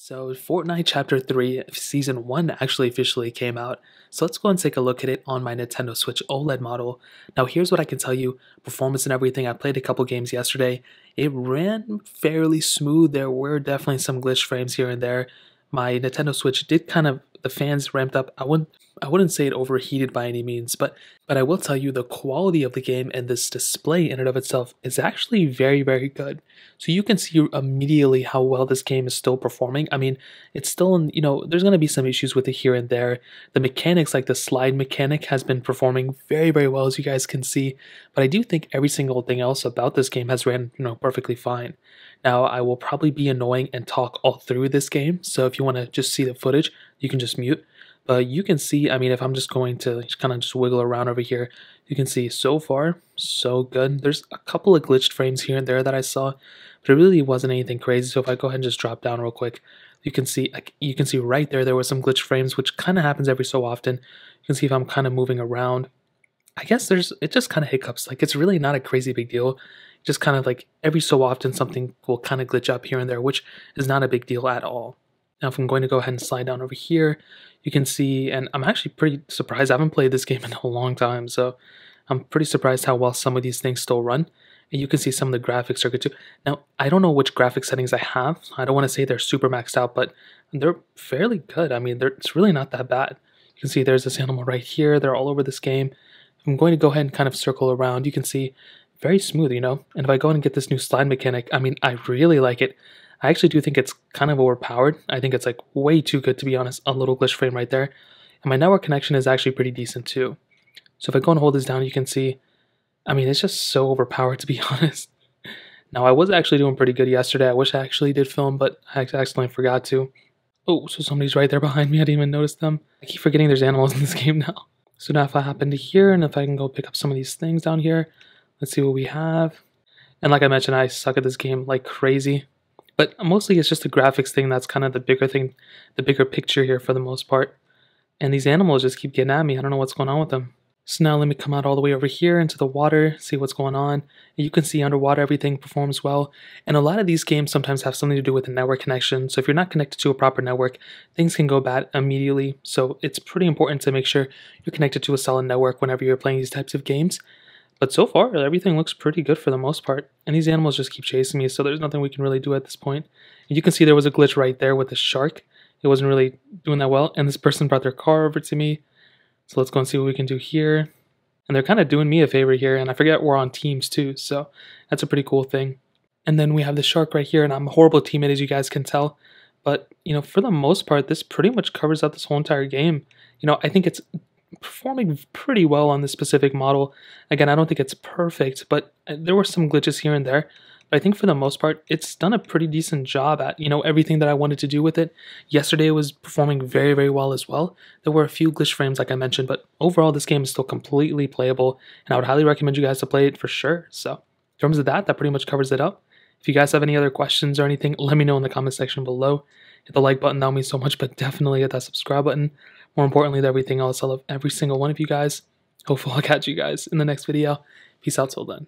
So Fortnite Chapter 3 Season 1 actually officially came out, so let's go and take a look at it on my Nintendo Switch OLED model. Now here's what I can tell you, performance and everything. I played a couple games yesterday. It ran fairly smooth. There were definitely some glitch frames here and there. My Nintendo Switch did the fans ramped up. I wouldn't say it overheated by any means, but I will tell you the quality of the game and this display in and of itself is actually very, very good. So you can see immediately how well this game is still performing. I mean, it's still there's going to be some issues with it here and there. The mechanics, like the slide mechanic, has been performing very, very well, as you guys can see. But I do think every single thing else about this game has ran, perfectly fine. Now, I will probably be annoying and talk all through this game. So if you want to just see the footage, you can just mute. But you can see, I mean, if I'm just going to kind of just wiggle around over here, you can see so far, so good. There's a couple of glitched frames here and there that I saw, but it really wasn't anything crazy. So if I go ahead and just drop down real quick, you can see right there were some glitched frames, which kind of happens every so often. You can see if I'm kind of moving around. I guess it just kind of hiccups. Like, it's really not a crazy big deal. Just kind of like every so often something will kind of glitch up here and there, which is not a big deal at all. Now, if I'm going to go ahead and slide down over here, you can see, and I'm actually pretty surprised. I haven't played this game in a long time, so I'm pretty surprised how well some of these things still run. And you can see some of the graphics are good too. Now, I don't know which graphic settings I have. I don't want to say they're super maxed out, but they're fairly good. I mean, it's really not that bad. You can see there's this animal right here. They're all over this game. I'm going to go ahead and kind of circle around. You can see very smooth, And if I go and get this new slide mechanic, I mean, I really like it. I actually do think it's kind of overpowered. I think it's like way too good, to be honest. A little glitch frame right there. And my network connection is actually pretty decent too. So if I go and hold this down, you can see, I mean, it's just so overpowered, to be honest. Now, I was actually doing pretty good yesterday. I wish I actually did film, but I accidentally forgot to. Oh, so somebody's right there behind me. I didn't even notice them. I keep forgetting there's animals in this game now. So now if I happen to here, and if I can go pick up some of these things down here, let's see what we have. And like I mentioned, I suck at this game like crazy. But mostly it's just the graphics thing that's kind of the bigger thing, the bigger picture here for the most part. And these animals just keep getting at me. I don't know what's going on with them. So now let me come out all the way over here into the water, see what's going on. And you can see underwater everything performs well. And a lot of these games sometimes have something to do with the network connection. So if you're not connected to a proper network, things can go bad immediately. So it's pretty important to make sure you're connected to a solid network whenever you're playing these types of games. But so far, everything looks pretty good for the most part. And these animals just keep chasing me, so there's nothing we can really do at this point. And you can see there was a glitch right there with the shark. It wasn't really doing that well. And this person brought their car over to me. So let's go and see what we can do here. And they're kind of doing me a favor here. And I forget we're on teams too, so that's a pretty cool thing. And then we have the shark right here. And I'm a horrible teammate, as you guys can tell. But, for the most part, this pretty much covers up this whole entire game. I think it's performing pretty well on this specific model. Again, I don't think it's perfect, but there were some glitches here and there. But I think for the most part, it's done a pretty decent job at, everything that I wanted to do with it. Yesterday it was performing very, very well as well. There were a few glitch frames, like I mentioned, but overall this game is still completely playable, and I would highly recommend you guys to play it for sure. So in terms of that pretty much covers it up. If you guys have any other questions or anything, let me know in the comment section below. Hit the like button, that would mean so much, but definitely hit that subscribe button. More importantly than everything else, I love every single one of you guys. Hopefully I'll catch you guys in the next video. Peace out till then.